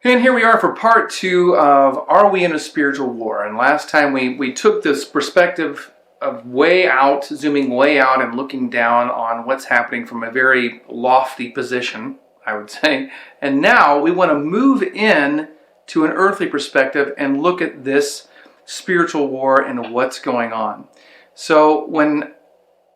And here we are for part 2 of Are We in a Spiritual War? And last time we took this perspective of way out, zooming way out and looking down on what's happening from a very lofty position, I would say. And now we want to move in to an earthly perspective and look at this spiritual war and what's going on. So when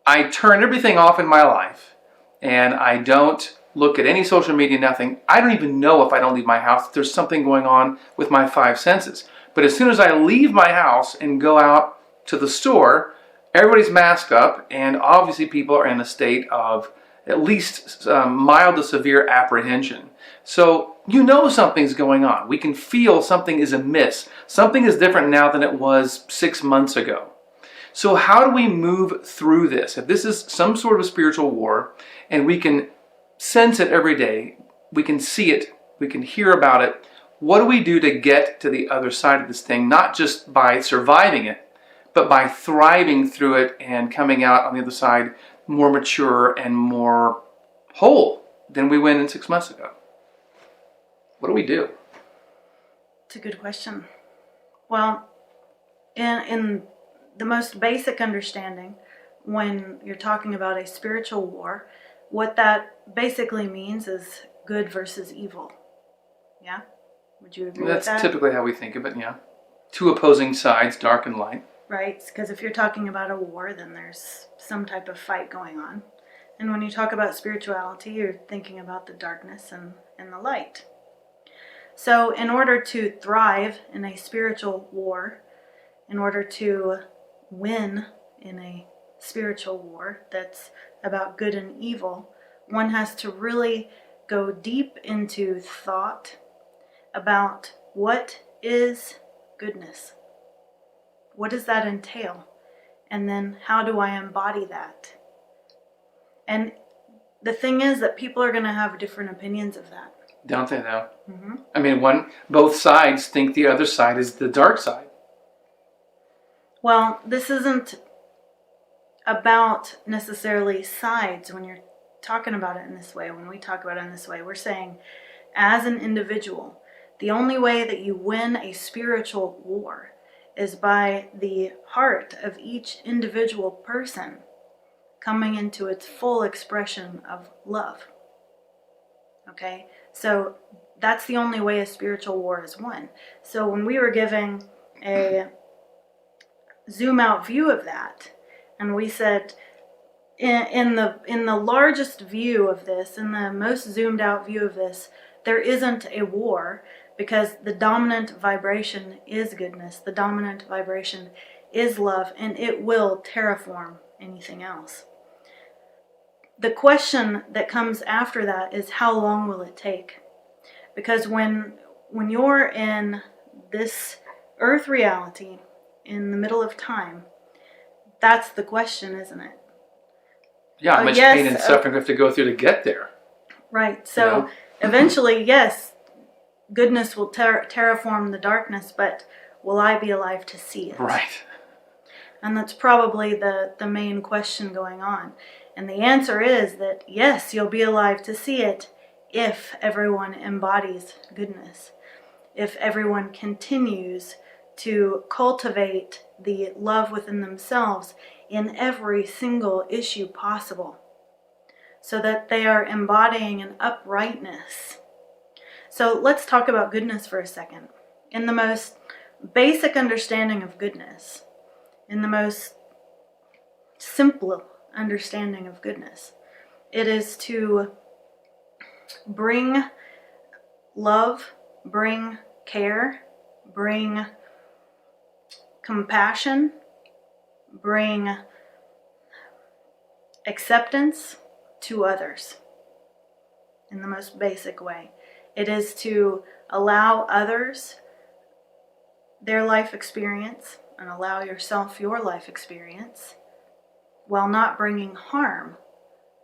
I turn everything off in my life and I don't look at any social media, nothing, I don't even know if I don't leave my house that there's something going on with my 5 senses. But as soon as I leave my house and go out to the store, everybody's masked up, and obviously people are in a state of at least mild to severe apprehension. So you know something's going on. We can feel something is amiss. Something is different now than it was 6 months ago. So how do we move through this? If this is some sort of spiritual war, and we can sense it every day, we can see it, we can hear about it, what do we do to get to the other side of this thing? Not just by surviving it, but by thriving through it and coming out on the other side more mature and more whole than we went in 6 months ago. What do we do? It's a good question. Well, in the most basic understanding, when you're talking about a spiritual war, what that basically means is good versus evil. Yeah? Would you agree with that? That's typically how we think of it, yeah. 2 opposing sides, dark and light. Right, because if you're talking about a war, then there's some type of fight going on. And when you talk about spirituality, you're thinking about the darkness and the light. So in order to thrive in a spiritual war, in order to win in a spiritual war that's about good and evil, one has to really go deep into thought about what is goodness. What does that entail? And then how do I embody that? And the thing is that people are going to have different opinions of that. Don't they though? Mm-hmm. I mean, both sides think the other side is the dark side. Well, this isn't about necessarily sides when you're talking about it in this way. When we talk about it in this way, we're saying as an individual, the only way that you win a spiritual war is by the heart of each individual person coming into its full expression of love. Okay? So that's the only way a spiritual war is won. So when we were giving a zoom out view of that, and we said in the largest view of this, in the most zoomed out view of this, there isn't a war, because the dominant vibration is goodness, the dominant vibration is love, and it will terraform anything else. The question that comes after that is, how long will it take? Because when you're in this earth reality, in the middle of time, that's the question, isn't it? Yeah, how much pain and suffering we have to go through to get there. Right, so eventually, yes, goodness will terraform the darkness, but will I be alive to see it? Right. And that's probably the main question going on. And the answer is that yes, you'll be alive to see it if everyone embodies goodness. If everyone continues to cultivate the love within themselves in every single issue possible, so that they are embodying an uprightness. So let's talk about goodness for a second. In the most basic understanding of goodness, in the most simple understanding of goodness, it is to bring love, bring care, bring compassion, bring acceptance to others in the most basic way. It is to allow others their life experience and allow yourself your life experience while not bringing harm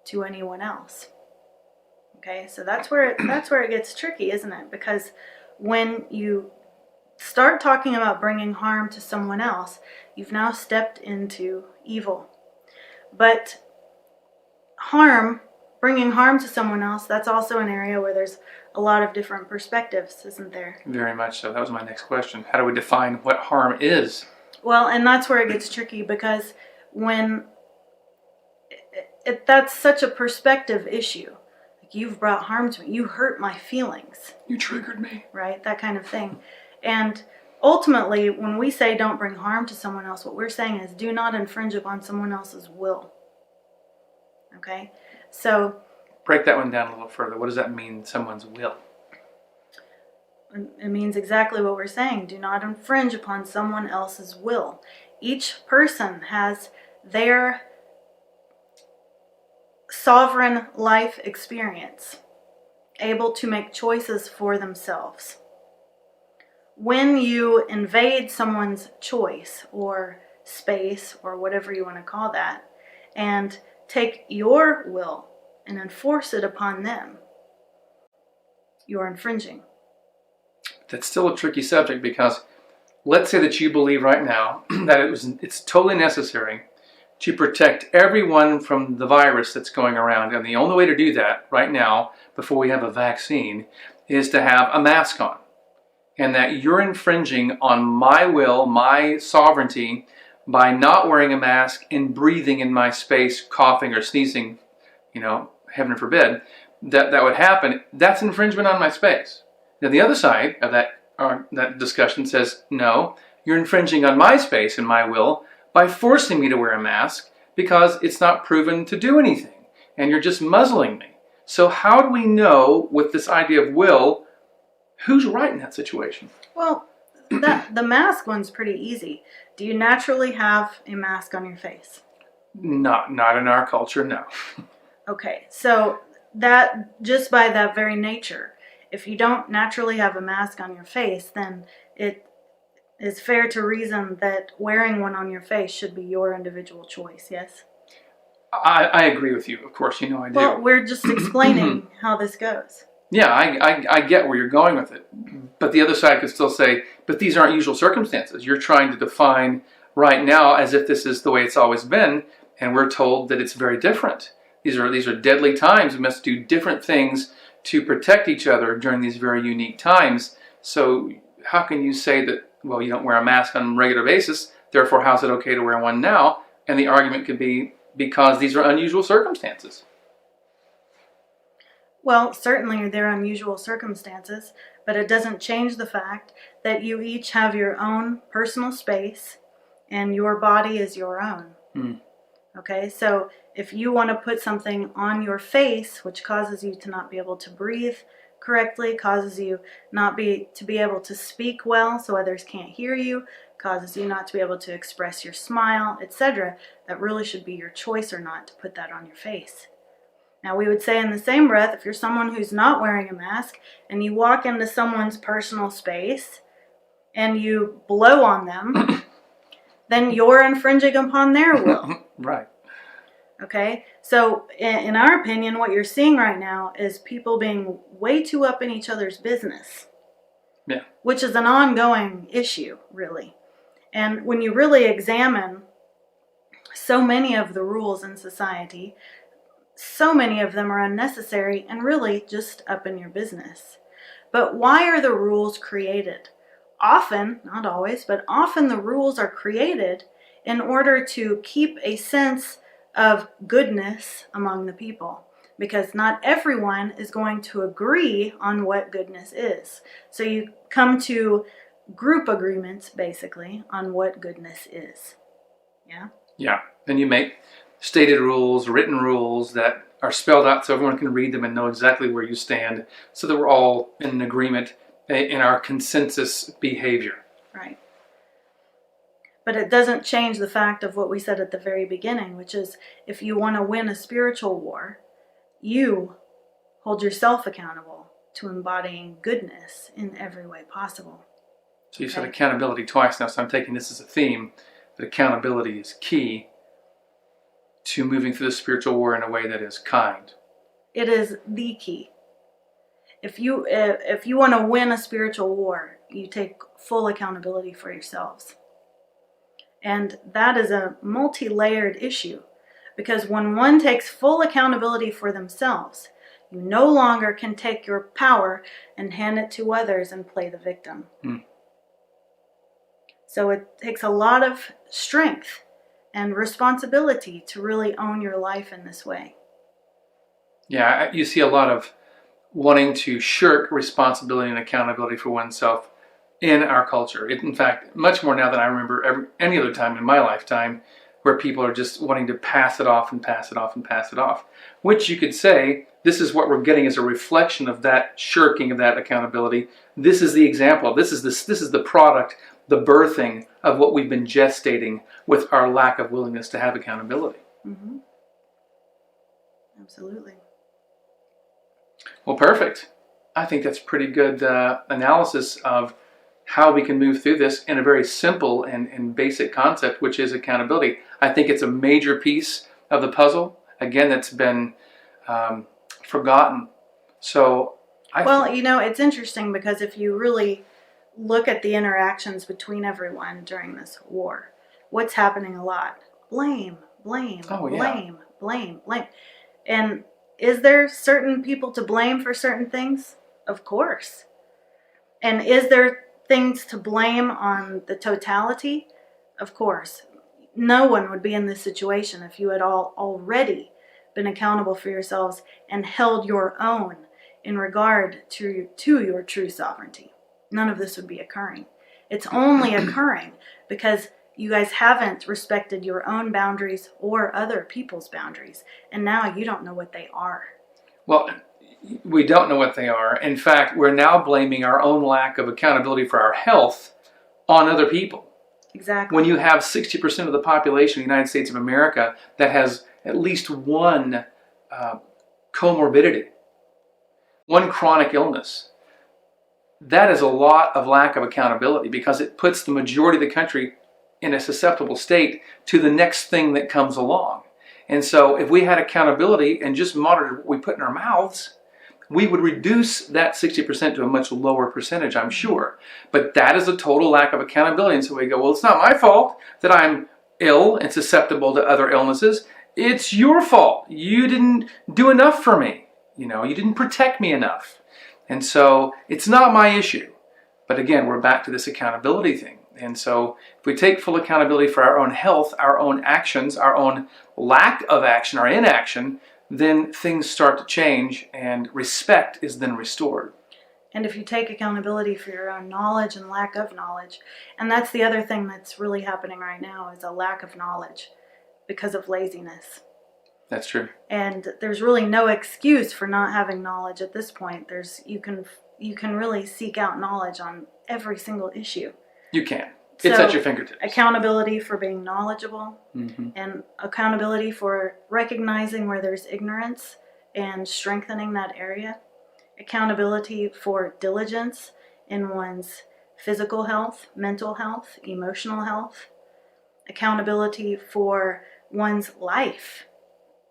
to anyone else. Okay, so that's where it gets tricky, isn't it? Because when you start talking about bringing harm to someone else, you've now stepped into evil. But bringing harm to someone else, that's also an area where there's a lot of different perspectives, isn't there? Very much so. That was my next question. How do we define what harm is? Well, and that's where it gets tricky, because when that's such a perspective issue. Like, you've brought harm to me. You hurt my feelings. You triggered me. Right? That kind of thing. And ultimately, when we say don't bring harm to someone else, what we're saying is do not infringe upon someone else's will. Okay? So break that one down a little further. What does that mean, someone's will? it means exactly what we're saying. Do not infringe upon someone else's will. Each person has their sovereign life experience, able to make choices for themselves. When you invade someone's choice or space or whatever you want to call that, and take your will and enforce it upon them, you're infringing. That's still a tricky subject, because let's say that you believe right now that it's totally necessary to protect everyone from the virus that's going around. And the only way to do that right now, before we have a vaccine, is to have a mask on. And that you're infringing on my will, my sovereignty, by not wearing a mask and breathing in my space, coughing or sneezing, heaven forbid, that would happen. That's infringement on my space. Now, the other side of that discussion says, no, you're infringing on my space and my will by forcing me to wear a mask because it's not proven to do anything, and you're just muzzling me. So how do we know, with this idea of will, who's right in that situation? Well, the mask one's pretty easy. Do you naturally have a mask on your face? Not in our culture, no. Okay, so that, just by that very nature, if you don't naturally have a mask on your face, then it is fair to reason that wearing one on your face should be your individual choice, yes? I agree with you. Of course, I do. Well, we're just explaining how this goes. Yeah, I get where you're going with it. But the other side could still say, but these aren't usual circumstances. You're trying to define right now as if this is the way it's always been, and we're told that it's very different. These are deadly times. We must do different things to protect each other during these very unique times. So how can you say that, well, you don't wear a mask on a regular basis, therefore how's it okay to wear one now? And the argument could be because these are unusual circumstances. Well, certainly they're unusual circumstances, but it doesn't change the fact that you each have your own personal space and your body is your own. Okay, so if you want to put something on your face which causes you to not be able to breathe correctly, causes you not to be able to speak well so others can't hear you, causes you not to be able to express your smile, etc., that really should be your choice or not to put that on your face. Now, we would say in the same breath, if you're someone who's not wearing a mask and you walk into someone's personal space and you blow on them, then you're infringing upon their will. Right. Okay? So, in our opinion, what you're seeing right now is people being way too up in each other's business. Yeah. Which is an ongoing issue, really. And when you really examine so many of the rules in society, so many of them are unnecessary and really just up in your business. But why are the rules created? Often, not always, but often the rules are created in order to keep a sense of goodness among the people. Because not everyone is going to agree on what goodness is. So you come to group agreements, basically, on what goodness is. Yeah? Yeah. Then you make stated rules, written rules that are spelled out so everyone can read them and know exactly where you stand, so that we're all in an agreement in our consensus behavior. Right. But it doesn't change the fact of what we said at the very beginning, which is if you want to win a spiritual war, you hold yourself accountable to embodying goodness in every way possible. So you said accountability twice now, so I'm taking this as a theme, that accountability is key to moving through the spiritual war in a way that is kind. It is the key. If you want to win a spiritual war, you take full accountability for yourselves. And that is a multi-layered issue, because when one takes full accountability for themselves, You no longer can take your power and hand it to others and play the victim. So it takes a lot of strength and responsibility to really own your life in this way. Yeah, you see a lot of wanting to shirk responsibility and accountability for oneself in our culture. In fact, much more now than I remember any other time in my lifetime, where people are just wanting to pass it off and pass it off and pass it off. Which you could say, this is what we're getting as a reflection of that shirking of that accountability. This is the example. This is the product, the birthing of what we've been gestating with our lack of willingness to have accountability. Mm-hmm. Absolutely. Well, perfect. I think that's pretty good analysis of how we can move through this in a very simple and basic concept, which is accountability. I think it's a major piece of the puzzle, again, that's been forgotten. So, it's interesting because if you really look at the interactions between everyone during this war, what's happening a lot? Blame, blame, blame, blame, blame. And is there certain people to blame for certain things? Of course. And is there things to blame on the totality? Of course. No one would be in this situation if you had all already been accountable for yourselves and held your own in regard to your true sovereignty. None of this would be occurring. It's only occurring because you guys haven't respected your own boundaries or other people's boundaries, and now you don't know what they are. Well, we don't know what they are. In fact, we're now blaming our own lack of accountability for our health on other people. Exactly. When you have 60% of the population of the United States of America that has at least one comorbidity, one chronic illness, that is a lot of lack of accountability because it puts the majority of the country in a susceptible state to the next thing that comes along. And so if we had accountability and just monitored what we put in our mouths, we would reduce that 60% to a much lower percentage, I'm sure. But that is a total lack of accountability. And so we go, well, it's not my fault that I'm ill and susceptible to other illnesses. It's your fault. You didn't do enough for me. You didn't protect me enough. And so it's not my issue. But again, we're back to this accountability thing. And so if we take full accountability for our own health, our own actions, our own lack of action, our inaction, then things start to change and respect is then restored. And if you take accountability for your own knowledge and lack of knowledge, and that's the other thing that's really happening right now is a lack of knowledge because of laziness. That's true. And there's really no excuse for not having knowledge at this point. You can really seek out knowledge on every single issue. You can. It's at your fingertips. Accountability for being knowledgeable, mm-hmm. and accountability for recognizing where there's ignorance and strengthening that area. Accountability for diligence in one's physical health, mental health, emotional health. Accountability for one's life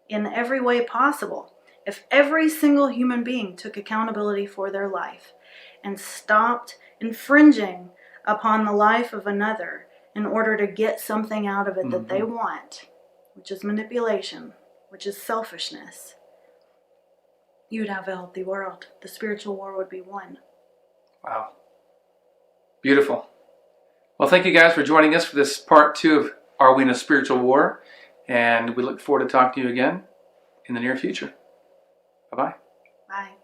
in every way possible. If every single human being took accountability for their life and stopped infringing upon the life of another in order to get something out of it that they want, which is manipulation, which is selfishness, you'd have a healthy world. The spiritual war would be won. Wow. Beautiful. Well, thank you guys for joining us for this part 2 of Are We in a Spiritual War? And we look forward to talking to you again in the near future. Bye-bye. Bye.